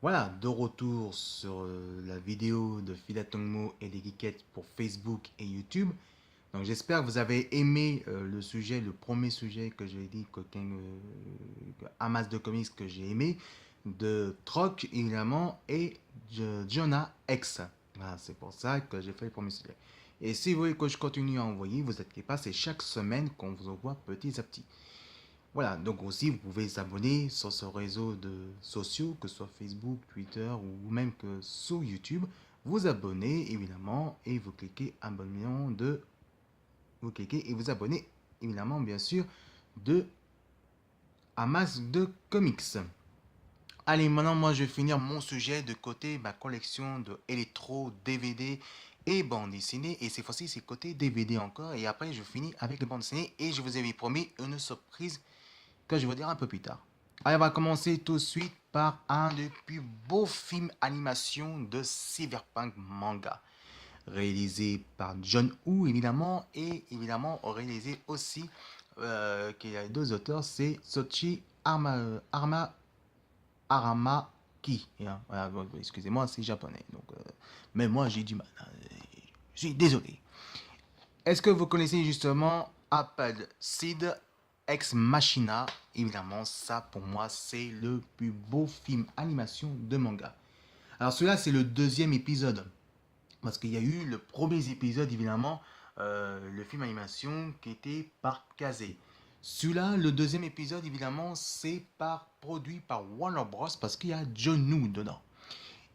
Voilà, de retour sur la vidéo de Philatongmo et des geekettes pour Facebook et YouTube. Donc j'espère que vous avez aimé le sujet, le premier sujet que j'ai dit, un masse de comics que j'ai aimé, de Troc évidemment et de Jonah X. Voilà, c'est pour ça que j'ai fait le premier sujet. Et si vous voulez que je continue à envoyer, vous inquiétez pas, c'est chaque semaine qu'on vous envoie petit à petit. Voilà, donc aussi vous pouvez vous abonner sur ce réseau de sociaux, que ce soit Facebook, Twitter ou même que sur YouTube. Vous abonnez évidemment et vous cliquez abonnement de... Vous cliquez et vous abonnez évidemment bien sûr de Amas de Comics. Allez, maintenant moi je vais finir mon sujet de côté ma collection de électro, DVD et bandes dessinées. Et cette fois-ci c'est côté DVD encore. Et après je finis avec les bandes dessinées et je vous avais promis une surprise que je vais vous dire un peu plus tard. Allez, on va commencer tout de suite par un des plus beaux films animation de cyberpunk manga. Réalisé par John Woo, évidemment, et évidemment réalisé aussi, qu'il y a deux auteurs, c'est Soichi Aramaki. Voilà, excusez-moi, c'est japonais. Donc, mais moi, j'ai du mal, hein. Je suis désolé. Est-ce que vous connaissez justement Apple Seed Ex Machina? Évidemment, ça pour moi, c'est le plus beau film animation de manga. Alors celui-là, c'est le deuxième épisode. Parce qu'il y a eu le premier épisode, évidemment, le film animation qui était par Kazé. Celui-là, le deuxième épisode, évidemment, c'est produit par Warner Bros. Parce qu'il y a John Woo dedans.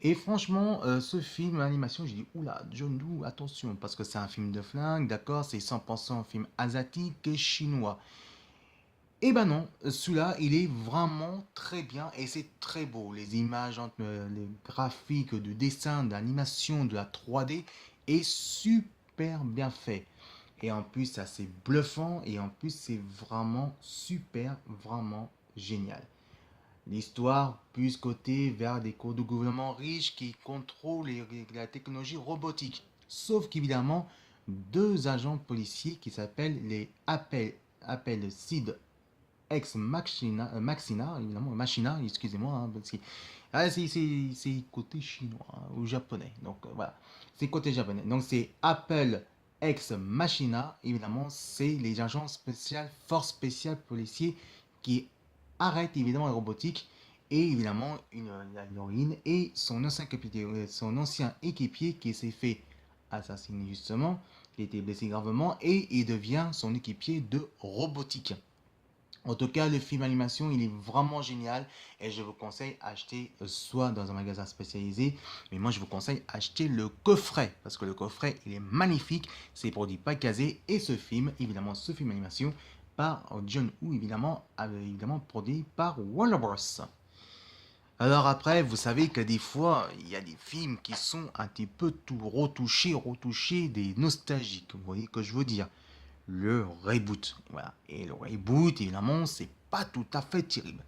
Et franchement, ce film animation, j'ai dit, oula, John Woo, attention, parce que c'est un film de flingue, d'accord, c'est 100% un film asiatique et chinois. Et ben non, celui-là, il est vraiment très bien et c'est très beau. Les images, les graphiques, du dessin, d'animation, de la 3D est super bien fait. Et en plus, c'est assez bluffant et en plus, c'est vraiment super, vraiment génial. L'histoire pousse côté vers des cours de gouvernement riches qui contrôlent la technologie robotique. Sauf qu'évidemment, deux agents policiers qui s'appellent les Appel Sid Ex Maxina, évidemment, Machina, excusez-moi, hein, parce que c'est côté chinois, hein, ou japonais. Donc voilà, c'est côté japonais. Donc c'est Apple Ex Machina, évidemment, c'est les agents spéciaux, force spéciale policiers qui arrêtent évidemment la robotique et évidemment l'héroïne et son ancien équipier qui s'est fait assassiner justement, qui a été blessé gravement et il devient son équipier de robotique. En tout cas, le film animation, il est vraiment génial et je vous conseille d'acheter soit dans un magasin spécialisé, mais moi je vous conseille d'acheter le coffret parce que le coffret, il est magnifique, c'est produit par Kazé et ce film, évidemment, ce film animation par John Woo, évidemment produit par Warner Bros. Alors après, vous savez que des fois, il y a des films qui sont un petit peu tout retouchés, des nostalgiques. Vous voyez ce que je veux dire? Le reboot. Voilà. Et le reboot, évidemment, c'est pas tout à fait terrible.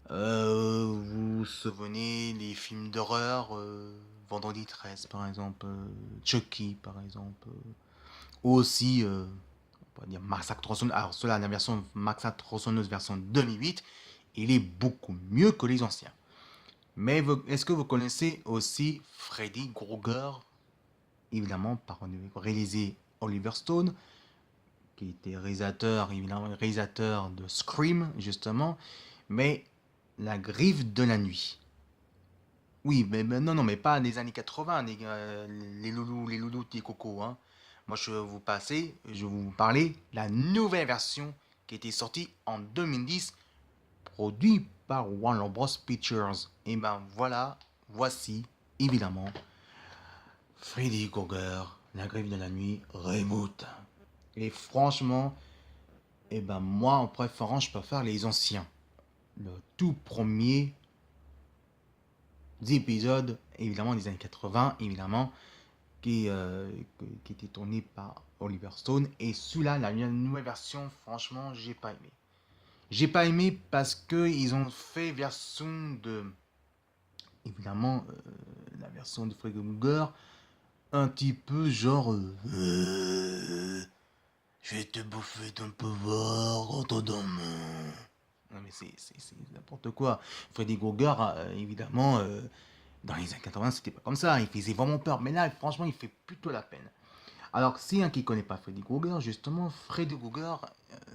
Vous vous souvenez les films d'horreur, Vendredi 13 par exemple, Chucky par exemple, ou aussi, on va dire Massacre tronçonneuse. Alors cela, la version Massacre tronçonneuse version 2008, il est beaucoup mieux que les anciens. Mais est-ce que vous connaissez aussi Freddy Krueger, évidemment par réalisé Oliver Stone, qui était réalisateur, évidemment réalisateur de Scream, justement, mais La Griffe de la Nuit. Oui, mais non, non, mais pas des années 80, les loulous, les cocos, hein. Moi, je vais vous parler de la nouvelle version qui était sortie en 2010, produite par Warner Bros. Pictures. Et ben voilà, voici, évidemment, Freddy Krueger, La Griffe de la Nuit, reboot. Et franchement, et ben moi, en préférant, je préfère les anciens. Le tout premier épisode, évidemment, des années 80, évidemment, qui était tourné par Oliver Stone. Et celui-là, la nouvelle version, franchement, j'ai pas aimé. J'ai pas aimé parce que ils ont fait version de, évidemment, la version de Freddy Krueger, un petit peu genre, je vais te bouffer ton pouvoir, rentre dans mon... Non, mais c'est n'importe quoi. Freddy Krueger, évidemment, dans les années 80, c'était pas comme ça. Il faisait vraiment peur. Mais là, franchement, il fait plutôt la peine. Alors, si un qui ne connaît pas Freddy Krueger, justement, Freddy Krueger,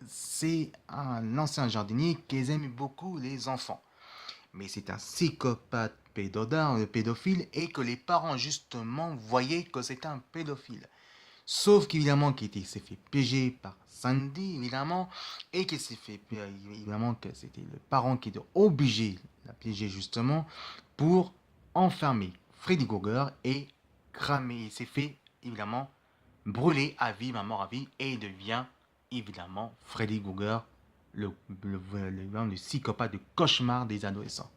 c'est un ancien jardinier qui aime beaucoup les enfants. Mais c'est un psychopathe pédophile et que les parents, justement, voyaient que c'était un pédophile. Sauf qu'évidemment, s'est fait piéger par Sandy, évidemment, et qu'il s'est fait, évidemment, que c'était le parent qui était obligé de la piéger, justement, pour enfermer Freddy Krueger et cramer. Il s'est fait, évidemment, brûler à vie, ma mort à vie, et il devient, évidemment, Freddy Krueger, le psychopathe de cauchemar des adolescents.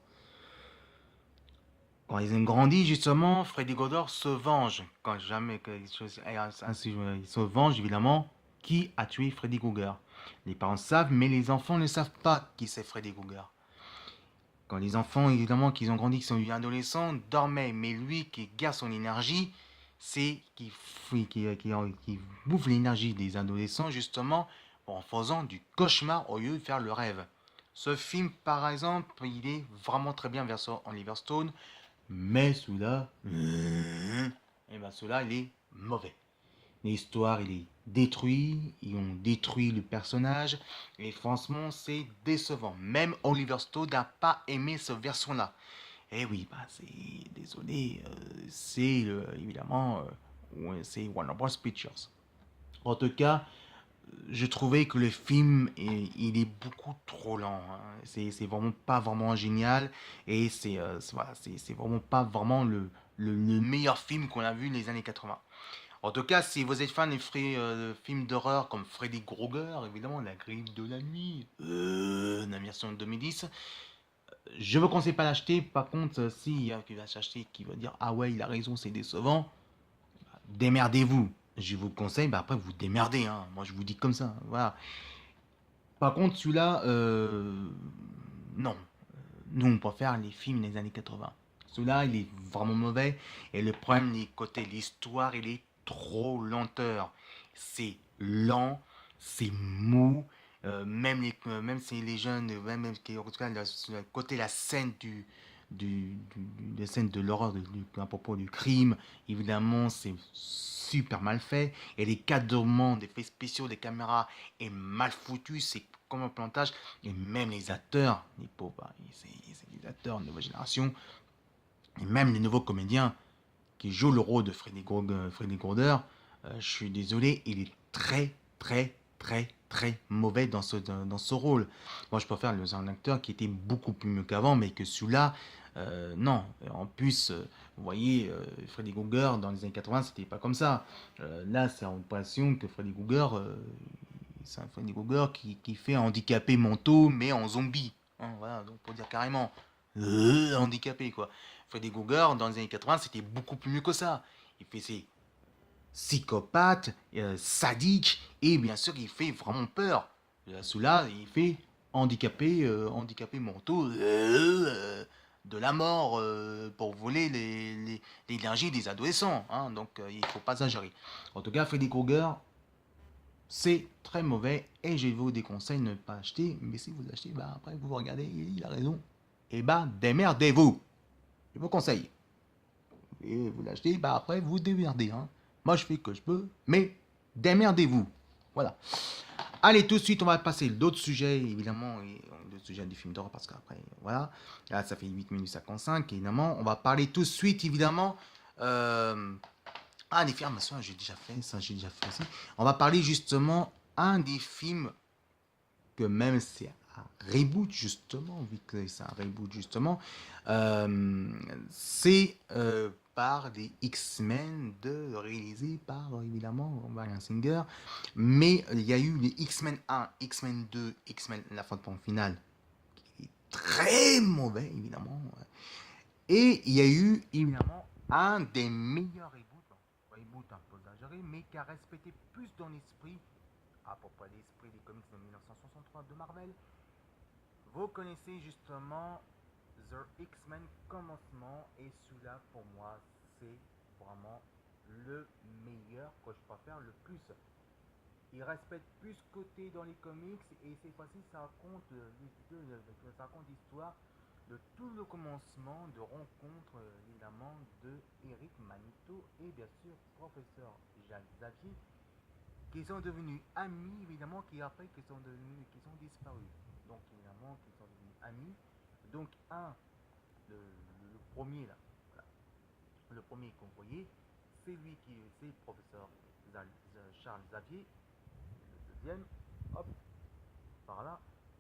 Quand ils ont grandi, justement, Freddy Krueger se venge. Quand jamais quelque chose ainsi, il se venge, évidemment, qui a tué Freddy Krueger. Les parents savent, mais les enfants ne savent pas qui c'est Freddy Krueger. Quand les enfants, évidemment, qui ont grandi, qui sont adolescents, dormaient, mais lui qui garde son énergie, c'est qui bouffe l'énergie des adolescents, justement, en faisant du cauchemar au lieu de faire le rêve. Ce film, par exemple, il est vraiment très bien version Oliver Stone, mais celui-là, et ben celui-là, il est mauvais. L'histoire, il est détruit, ils ont détruit le personnage, et franchement, c'est décevant. Même Oliver Stone n'a pas aimé cette version-là. Et oui, bah, c'est désolé, c'est évidemment, ouais, c'est Warner Bros. Pictures. En tout cas, je trouvais que le film, il est beaucoup trop lent, hein. C'est vraiment pas vraiment génial. Et voilà, c'est vraiment pas vraiment le meilleur film qu'on a vu les années 80. En tout cas, si vous êtes fan des films d'horreur comme Freddy Krueger, évidemment, La Grille de la Nuit, la version de 2010, je vous conseille pas d'acheter. Par contre, s'il y a qui va s'acheter, qui va dire ah ouais, il a raison, c'est décevant, démerdez-vous. Je vous conseille, bah après vous démerdez, hein. Moi je vous dis comme ça, voilà. Par contre, celui-là, non. Nous, on préfère les films des années 80. Celui-là, il est vraiment mauvais. Et le problème, côté l'histoire, il est trop lenteur. C'est lent, c'est mou. Même si les jeunes, en tout cas, côté la scène la scène de l'horreur à propos du crime, évidemment, c'est super mal fait. Et les cadrements d'effets spéciaux des caméras est mal foutu. C'est comme un plantage. Et même les acteurs, les pauvres, c'est des acteurs de nouvelle génération. Et même les nouveaux comédiens qui jouent le rôle de Freddy Krueger, je suis désolé, il est très, très, très, très mauvais dans ce rôle. Moi, je préfère un acteur qui était beaucoup plus mieux qu'avant, mais que celui-là, non. En plus, vous voyez, Freddy Krueger, dans les années 80, c'était pas comme ça. Là, c'est l'impression que Freddy Krueger, c'est un Freddy Krueger qui fait handicapé mentaux, mais en zombie. Hein, voilà, donc pour dire carrément, handicapé, quoi. Freddy Krueger, dans les années 80, c'était beaucoup plus mieux que ça. Il faisait psychopathe, sadique, et bien sûr, il fait vraiment peur. Celui-là, il fait handicapé mentaux, de la mort, pour voler l'énergie des adolescents. Hein, donc, il ne faut pas exagérer. En tout cas, Freddy Krueger, c'est très mauvais et je vous déconseille de ne pas acheter. Mais si vous achetez, bah après vous regardez, il a raison. Et bah démerdez-vous. Je vous conseille. Et vous l'achetez, bah après vous démerdez. Hein. Moi je fais ce que je peux, mais démerdez-vous. Voilà. Allez, tout de suite, on va passer d'autres sujets, évidemment, et d'autres sujets du film d'horreur, parce qu'après, voilà. Là, ça fait 8 minutes 55, évidemment. On va parler tout de suite, évidemment. Euh, des films, ça, j'ai déjà fait, ça, j'ai déjà fait aussi. On va parler justement un des films que même c'est un reboot justement, vu que c'est un reboot justement, c'est par les X-Men réalisé par évidemment Bryan Singer, mais il y a eu les X-Men 1, X-Men 2, X-Men la fin de finale, qui est très mauvais évidemment, et il y a eu évidemment un des meilleurs reboots, reboot un peu exagéré, mais qui a respecté plus dans l'esprit à propos de l'esprit des comics de 1963 de Marvel. Vous connaissez justement The X-Men commencement, et celui-là pour moi c'est vraiment le meilleur que je préfère le plus. il respecte plus ce côté dans les comics et cette fois-ci ça raconte l'histoire de tout le commencement de rencontre évidemment de Eric Magneto et bien sûr professeur Jacques Xavier qui sont devenus amis évidemment qui sont disparus donc évidemment qui sont devenus amis donc le premier là voilà, le premier qu'on voyait c'est le professeur Charles Xavier. Le deuxième, hop, par là,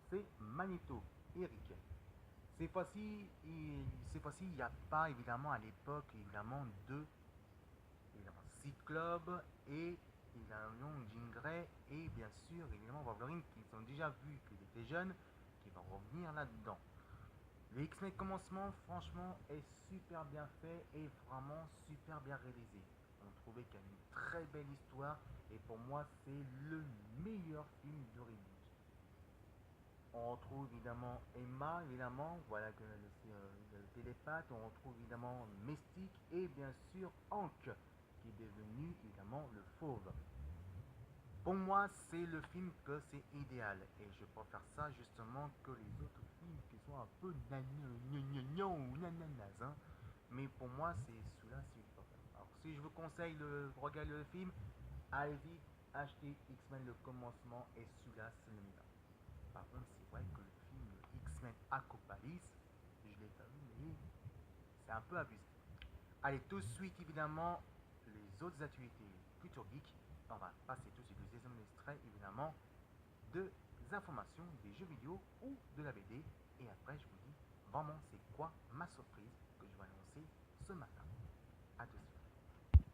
c'est Magneto, Eric. Ces fois-ci, il n'y a pas évidemment à l'époque évidemment de évidemment Cyclope et évidemment Jean Grey et bien sûr évidemment Wolverine qui ont déjà vu qu'il était jeune, qui va revenir là-dedans. Le X-Men commencement, franchement, est super bien fait et vraiment super bien réalisé. On trouvait qu'il y a une très belle histoire et pour moi, c'est le meilleur film de reboot. On retrouve évidemment Emma, évidemment, voilà que le télépathe. On retrouve évidemment Mystique et bien sûr Hank, qui est devenu évidemment le fauve. Pour moi, c'est le film que c'est idéal et je préfère ça justement que les autres films qui sont un peu ou nananas. Hein. Mais pour moi, c'est celui-là, c'est le parfait. Alors, si je vous conseille de regarder le film, allez-y, achetez X-Men le commencement et celui-là, c'est le meilleur. Par contre, c'est vrai que le film X-Men Apocalypse, je l'ai pas vu, mais c'est un peu abusé. Allez, tout de suite, évidemment, les autres activités Culture Geek. On va passer tout de suite aux extraits, évidemment, des informations des jeux vidéo ou de la BD. Et après, je vous dis vraiment c'est quoi ma surprise que je vais annoncer ce matin.